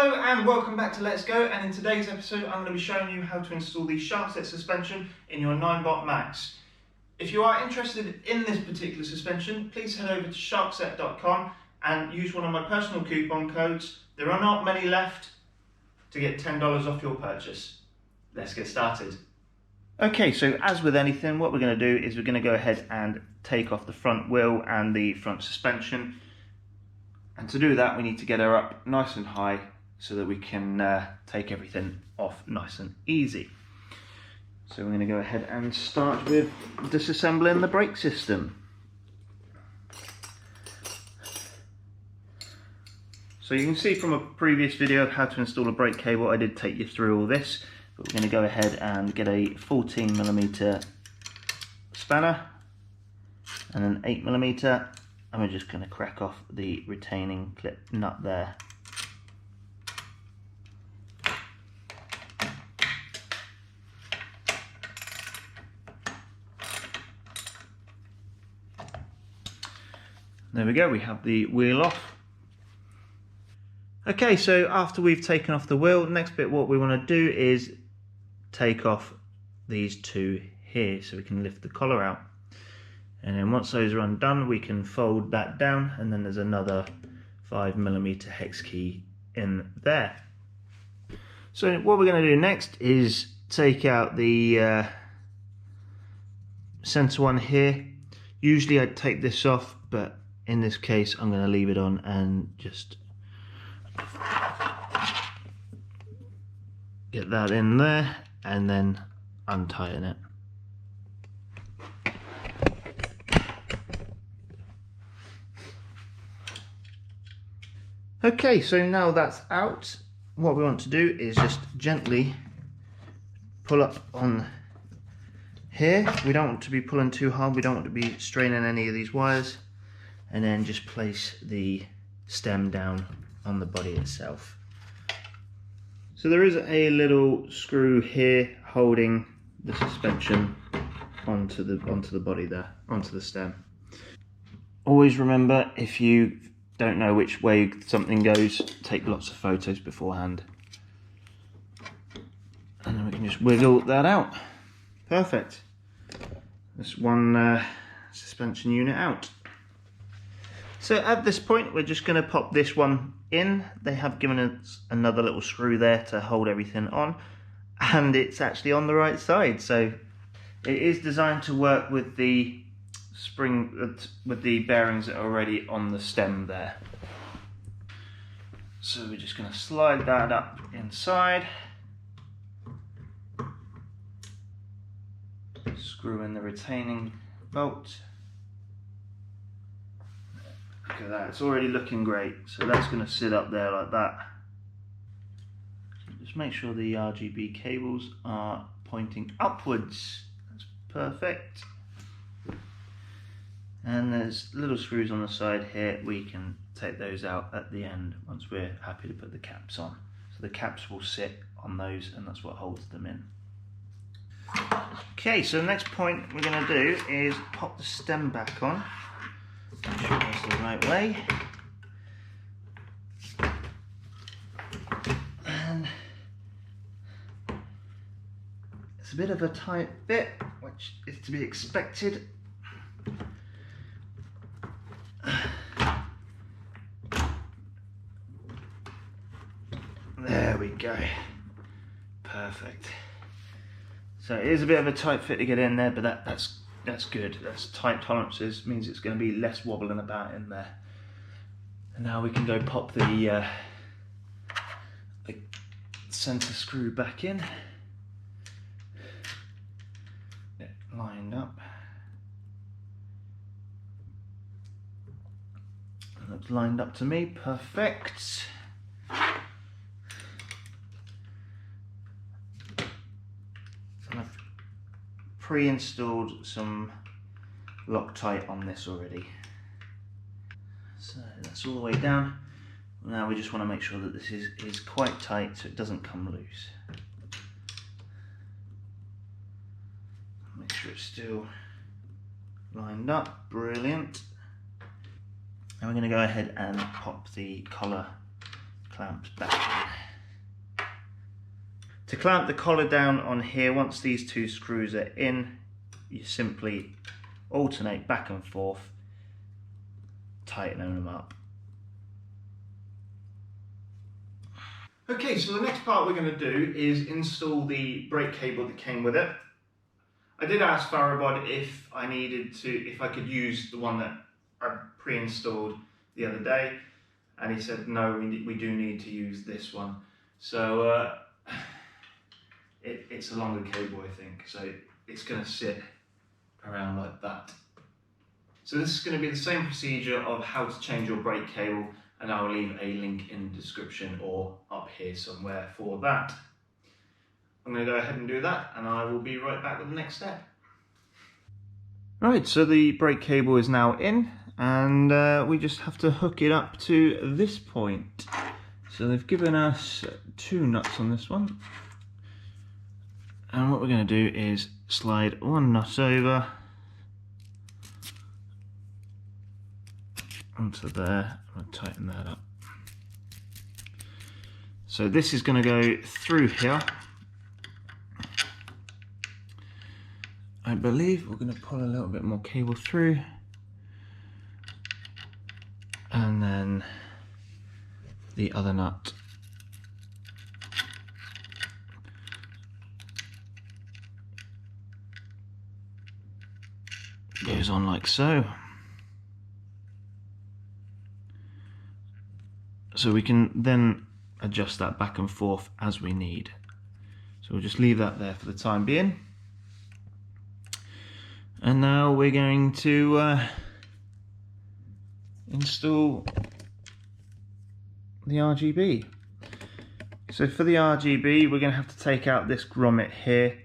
Hello and welcome back to Let's Go, and in today's episode I'm going to be showing you how to install the SHARKSET suspension in your 9-bot Max. If you are interested in this particular suspension, please head over to sharkset.com and use one of my personal coupon codes. There are not many left to get $10 off your purchase. Let's get started. Okay, so as with anything, what we're going to do is we're going to go ahead and take off the front wheel and the front suspension. And to do that, we need to get her up nice and high so that we can take everything off nice and easy. So we're going to go ahead and start with disassembling the brake system. So you can see from a previous video of how to install a brake cable, I did take you through all this, but we're going to go ahead and get a 14mm spanner and an 8mm. And we're just going to crack off the retaining clip nut there. There we go, we have the wheel off. Okay, so after we've taken off the wheel, next bit what we want to do is take off these two here so we can lift the collar out. And then once those are undone, we can fold that down, and then there's another 5mm hex key in there. So what we're going to do next is take out the center one here. Usually I'd take this off, but in this case I'm going to leave it on and just get that in there and then untighten it. Okay, so now that's out, what we want to do is just gently pull up on here. We don't want to be pulling too hard, we don't want to be straining any of these wires, and then just place the stem down on the body itself. So there is a little screw here holding the suspension onto the body there, onto the stem. Always remember, if you don't know which way something goes, take lots of photos beforehand. And then we can just wiggle that out. Perfect. That's one suspension unit out. So at this point, we're just going to pop this one in. They have given us another little screw there to hold everything on, and it's actually on the right side. So it is designed to work with the spring, with the bearings that are already on the stem there. So we're just going to slide that up inside, screw in the retaining bolt. Look at that, it's already looking great. So that's going to sit up there like that. Just make sure the RGB cables are pointing upwards. That's perfect. And there's little screws on the side here. We can take those out at the end once we're happy to put the caps on. So the caps will sit on those, and that's what holds them in. Okay, so the next point we're going to do is pop the stem back on. Make sure that's the right way. And it's a bit of a tight bit, which is to be expected. There we go. Perfect. So it is a bit of a tight fit to get in there, but that's good. That's tight tolerances, means it's going to be less wobbling about in there. And now we can go pop the center screw back in. Get lined up. That looks lined up to me. Perfect. I've pre-installed some Loctite on this already. So that's all the way down. Now we just want to make sure that this is quite tight so it doesn't come loose. Make sure it's still lined up. Brilliant. And we're going to go ahead and pop the collar clamps back in. To clamp the collar down on here, once these two screws are in, you simply alternate back and forth, tightening them up. Okay, so the next part we're going to do is install the brake cable that came with it. I did ask Farabod if I could use the one that I pre-installed the other day, and he said no, we do need to use this one. So it's a longer cable, I think, so it's going to sit around like that. So this is going to be the same procedure of how to change your brake cable, and I'll leave a link in the description or up here somewhere for that. I'm going to go ahead and do that, and I will be right back with the next step. Right, so the brake cable is now in, and we just have to hook it up to this point. So they've given us 2 nuts on this one, and what we're going to do is slide one nut over onto there. I'm going to tighten that up. So this is going to go through here. I believe we're going to pull a little bit more cable through, and then the other nut goes on like so. So we can then adjust that back and forth as we need. So we'll just leave that there for the time being. And now we're going to install the RGB. So for the RGB, we're going to have to take out this grommet here,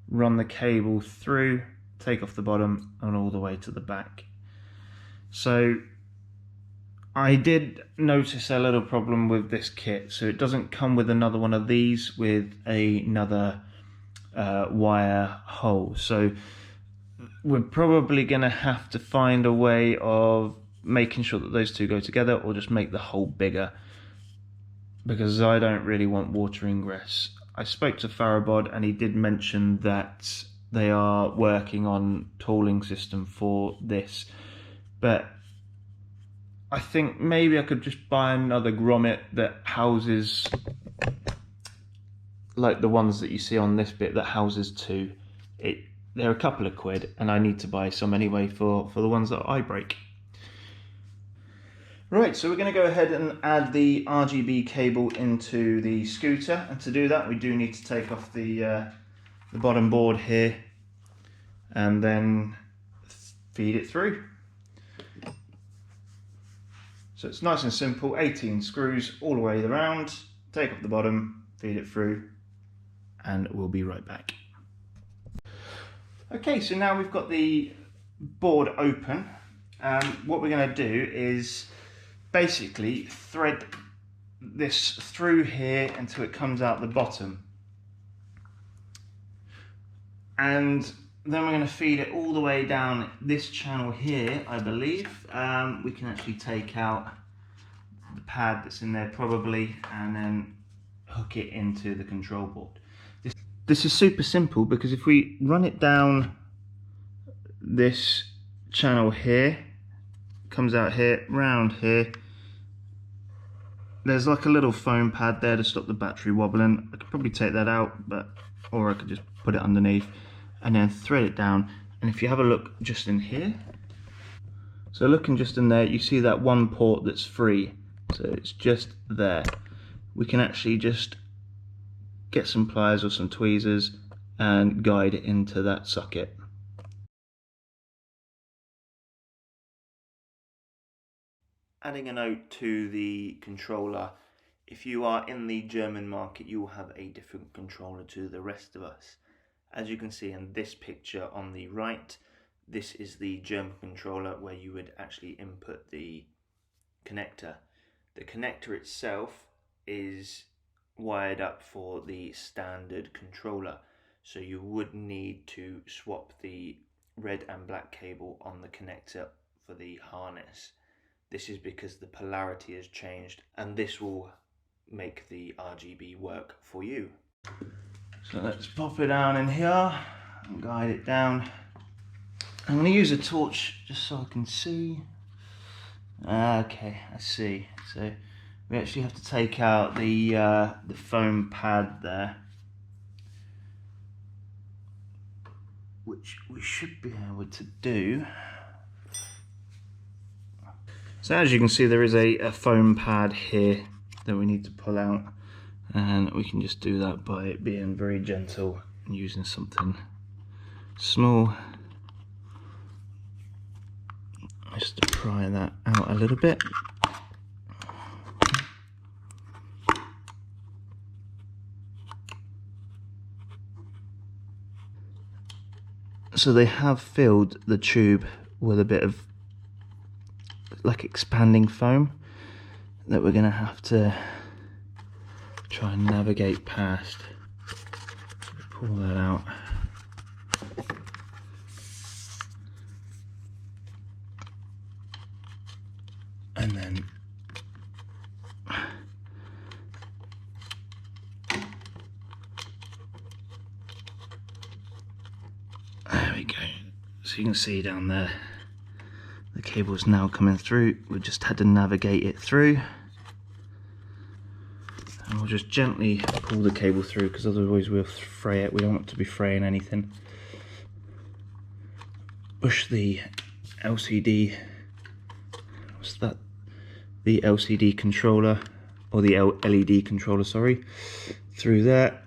run the cable through, take off the bottom and all the way to the back. So I did notice a little problem with this kit. So it doesn't come with another one of these with another wire hole. So we're probably going to have to find a way of making sure that those two go together, or just make the hole bigger, because I don't really want water ingress. I spoke to Farabod and he did mention that they are working on tooling system for this, but I think maybe I could just buy another grommet that houses, like the ones that you see on this bit, that houses 2. They're a couple of quid, and I need to buy some anyway for the ones that I break. Right, so we're going to go ahead and add the RGB cable into the scooter, and to do that we do need to take off the bottom board here and then feed it through. So it's nice and simple, 18 screws all the way around, take off the bottom, feed it through, and we'll be right back. Okay, so now we've got the board open. What we're going to do is basically thread this through here until it comes out the bottom. And then we're going to feed it all the way down this channel here, I believe. We can actually take out the pad that's in there probably, and then hook it into the control board. This is super simple, because if we run it down this channel here, comes out here, round here, there's like a little foam pad there to stop the battery wobbling. I could probably take that out, or I could just put it underneath and then thread it down. And if you have a look just in here, so looking just in there, you see that one port that's free, so it's just there. We can actually just get some pliers or some tweezers and guide it into that socket. Adding a note to the controller: if you are in the German market, you will have a different controller to the rest of us. As you can see in this picture on the right, this is the German controller where you would actually input the connector. The connector itself is wired up for the standard controller, so you would need to swap the red and black cable on the connector for the harness. This is because the polarity has changed, and this will make the RGB work for you. So let's pop it down in here and guide it down. I'm going to use a torch just so I can see. Okay, I see. So we actually have to take out the foam pad there, which we should be able to do. So as you can see, there is a foam pad here that we need to pull out, and we can just do that by being very gentle and using something small just to pry that out a little bit. So they have filled the tube with a bit of like expanding foam that we're going to have to try and navigate past. Pull that out. And then there we go. So you can see down there, the cable is now coming through. We just had to navigate it through, and we'll just gently pull the cable through because otherwise we'll fray it. We don't want to be fraying anything. Push the LCD, what's that? The LCD controller, or the LED controller, sorry, through there.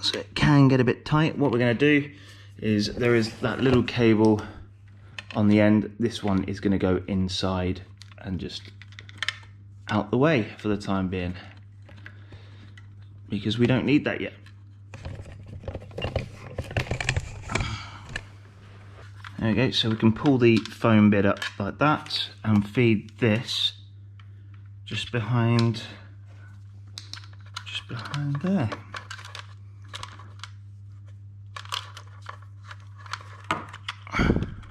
So it can get a bit tight. What we're going to do is, there is that little cable on the end. This one is going to go inside and just out the way for the time being, because we don't need that yet. There we go. So we can pull the foam bit up like that and feed this just behind there.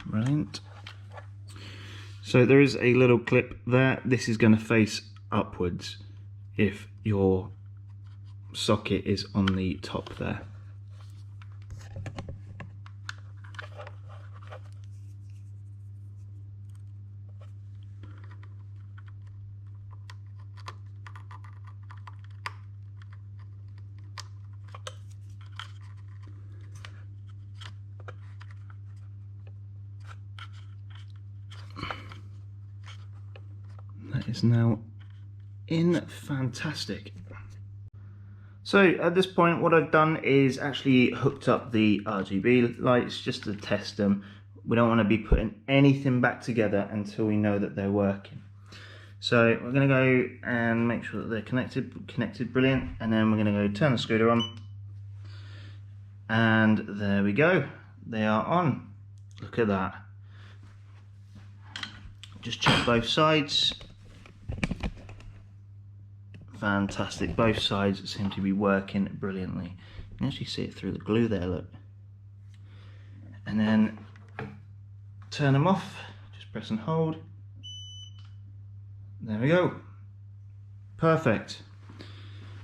Brilliant. So there is a little clip there. This is going to face upwards if your socket is on the top there. That is now in. Fantastic. So at this point, what I've done is actually hooked up the RGB lights just to test them. We don't want to be putting anything back together until we know that they're working. So we're going to go and make sure that they're connected, brilliant, and then we're going to go turn the scooter on, and there we go, they are on. Look at that. Just check both sides. Fantastic, both sides seem to be working brilliantly. You can actually see it through the glue there, look. And then turn them off, just press and hold. There we go, perfect.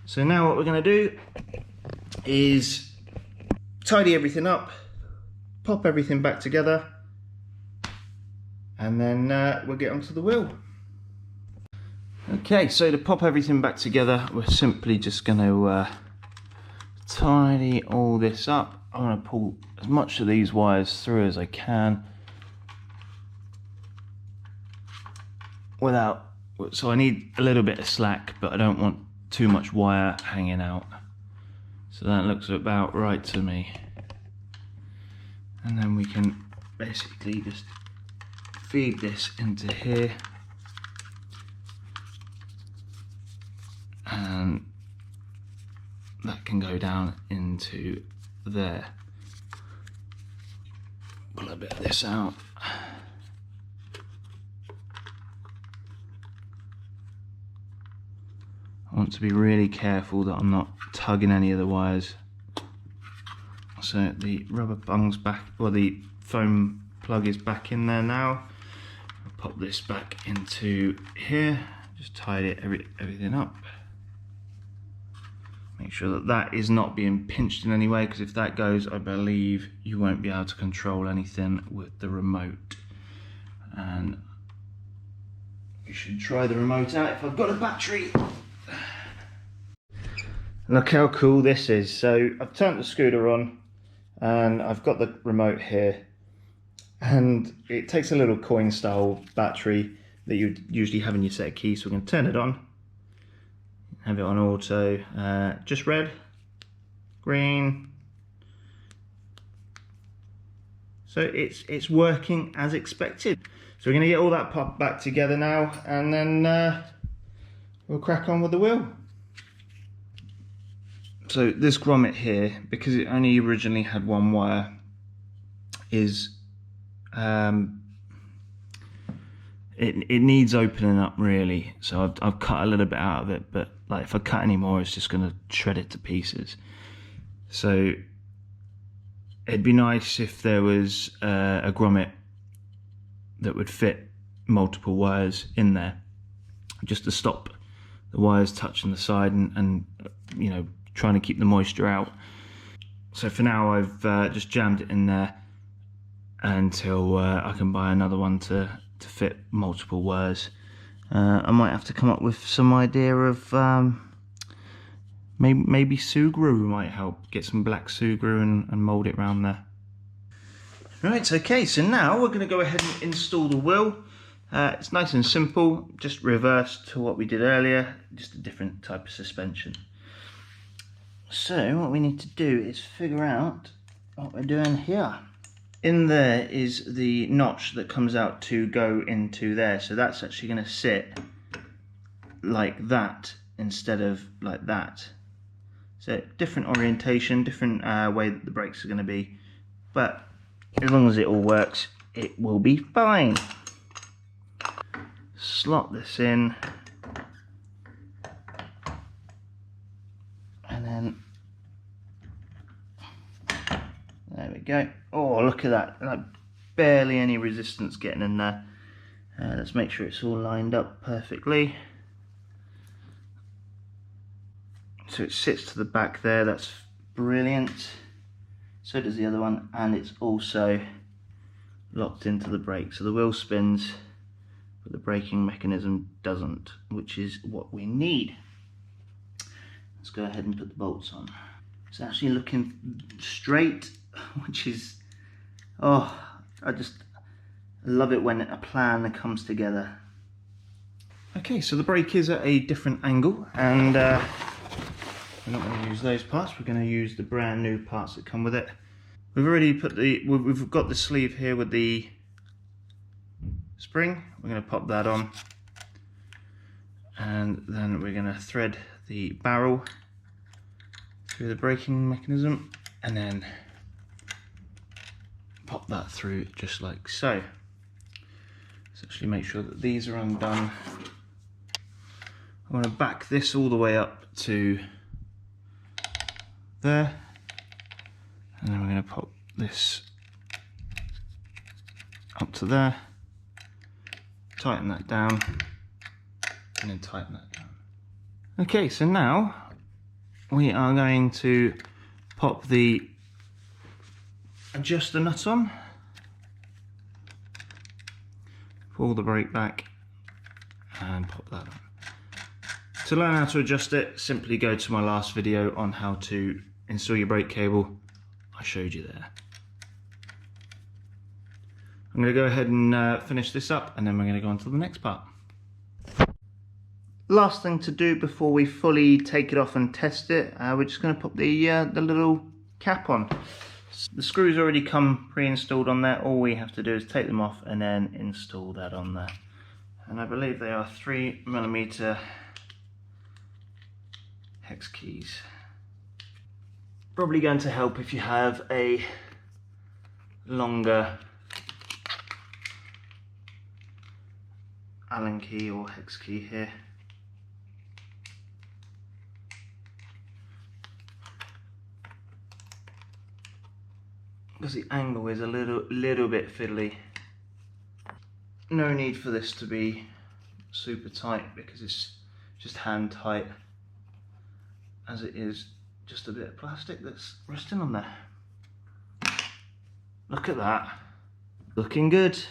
So now what we're going to do is tidy everything up, pop everything back together, and then we'll get onto the wheel. Okay, so to pop everything back together, we're simply just going to tidy all this up. I'm going to pull as much of these wires through as I can without, so I need a little bit of slack, but I don't want too much wire hanging out. So that looks about right to me. And then we can basically just feed this into here. And that can go down into there. Pull a bit of this out. I want to be really careful that I'm not tugging any of the wires. So the rubber bung's back, or the foam plug is back in there now. I'll pop this back into here, just tidy everything up. Make sure that that is not being pinched in any way, because if that goes, I believe you won't be able to control anything with the remote. And you should try the remote out if I've got a battery. Look how cool this is. So I've turned the scooter on and I've got the remote here, and it takes a little coin style battery that you'd usually have in your set of keys. So we're going to turn it on, have it on auto, just red, green. So it's working as expected. So we're going to get all that popped back together now, and then we'll crack on with the wheel. So this grommet here, because it only originally had one wire, is it needs opening up really. So I've cut a little bit out of it, but like if I cut any more, it's just going to shred it to pieces. So it'd be nice if there was a grommet that would fit multiple wires in there, just to stop the wires touching the side and you know, trying to keep the moisture out. So for now I've just jammed it in there until I can buy another one to fit multiple wires. I might have to come up with some idea of maybe Sugru might help. Get some black Sugru and mould it around there. Right, okay, so now we're going to go ahead and install the wheel. It's nice and simple, just reverse to what we did earlier, just a different type of suspension. So what we need to do is figure out what we're doing here. In there is the notch that comes out to go into there, so that's actually going to sit like that instead of like that. So different orientation, different way that the brakes are going to be, but as long as it all works, it will be fine. Slot this in, and then there we go. Oh, look at that, like barely any resistance getting in there. Let's make sure it's all lined up perfectly. So it sits to the back there, that's brilliant. So does the other one, and it's also locked into the brake. So the wheel spins, but the braking mechanism doesn't, which is what we need. Let's go ahead and put the bolts on. It's actually looking straight, which is, oh, I just love it when a plan comes together. Okay, so the brake is at a different angle, and we're not going to use those parts. We're going to use the brand new parts that come with it. We've already put we've got the sleeve here with the spring. We're going to pop that on, and then we're going to thread the barrel through the braking mechanism, and then pop that through just like so. Let's actually make sure that these are undone. I want to back this all the way up to there, and then we're going to pop this up to there, tighten that down, and then tighten that down. Okay, so now we are going to pop the adjuster nut on, pull the brake back, and pop that on. To learn how to adjust it, simply go to my last video on how to install your brake cable. I showed you there. I'm going to go ahead and finish this up, and then we're going to go on to the next part. Last thing to do before we fully take it off and test it, we're just going to put the little cap on. The screws already come pre-installed on there. All we have to do is take them off and then install that on there. And I believe they are 3mm hex keys. Probably going to help if you have a longer Allen key or hex key here. Because the angle is a little bit fiddly. No need for this to be super tight because it's just hand tight, as it is just a bit of plastic that's resting on there. Look at that, looking good.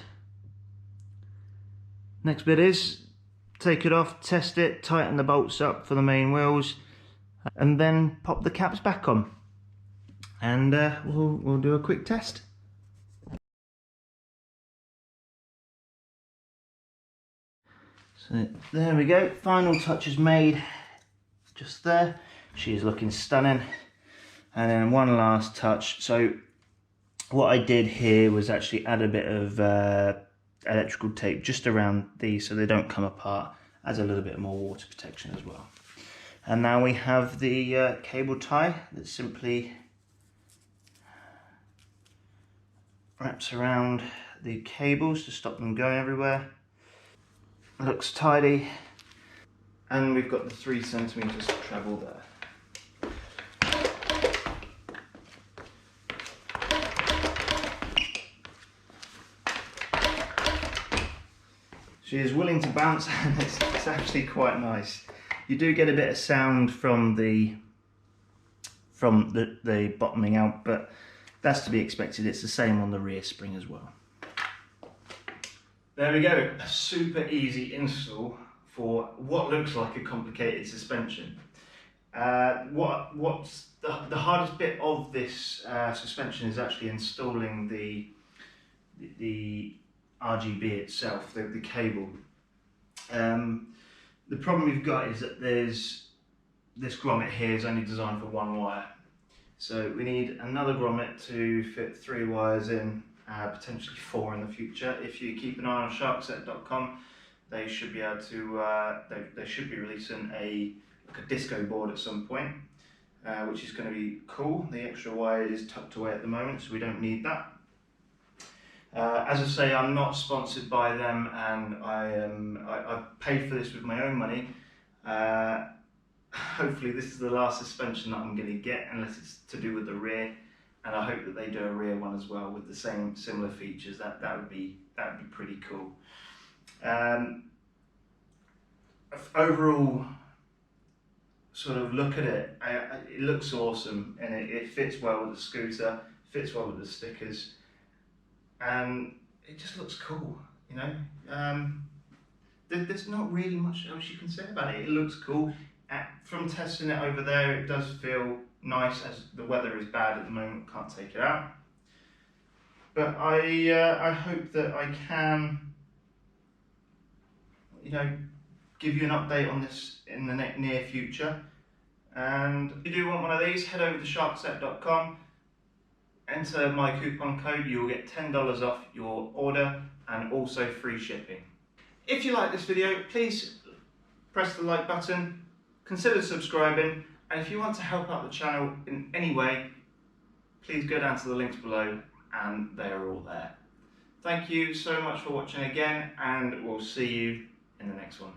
Next bit is take it off, test it, tighten the bolts up for the main wheels, and then pop the caps back on, and we'll do a quick test. So there we go, final touch is made just there. She is looking stunning. And then one last touch. So what I did here was actually add a bit of electrical tape just around these so they don't come apart, adds a little bit more water protection as well. And now we have the cable tie that simply wraps around the cables to stop them going everywhere. Looks tidy, and we've got the 3 centimeters of travel there. She is willing to bounce, and it's actually quite nice. You do get a bit of sound from the bottoming out, but that's to be expected. It's the same on the rear spring as well. There we go, a super easy install for what looks like a complicated suspension. What's the hardest bit of this suspension is actually installing the RGB itself, the cable. The problem we've got is that this grommet here is only designed for 1 wire. So we need another grommet to fit 3 wires in, potentially 4 in the future. If you keep an eye on SHARKSET.com, they should be able to, they should be releasing a disco board at some point, which is going to be cool. The extra wire is tucked away at the moment, so we don't need that. As I say, I'm not sponsored by them, and I paid for this with my own money. Hopefully this is the last suspension that I'm going to get, unless it's to do with the rear, and I hope that they do a rear one as well with the same similar features. That would be pretty cool. Overall sort of look at it, it looks awesome, and it fits well with the scooter, fits well with the stickers, and it just looks cool, you know. There's not really much else you can say about it. It looks cool. From testing it over there, it does feel nice, as the weather is bad at the moment, can't take it out. But I hope that I can, you know, give you an update on this in the near future. And if you do want one of these, head over to SHARKSET.com, enter my coupon code, you'll get $10 off your order and also free shipping. If you like this video, please press the like button, consider subscribing, and if you want to help out the channel in any way, please go down to the links below, and they are all there. Thank you so much for watching again, and we'll see you in the next one.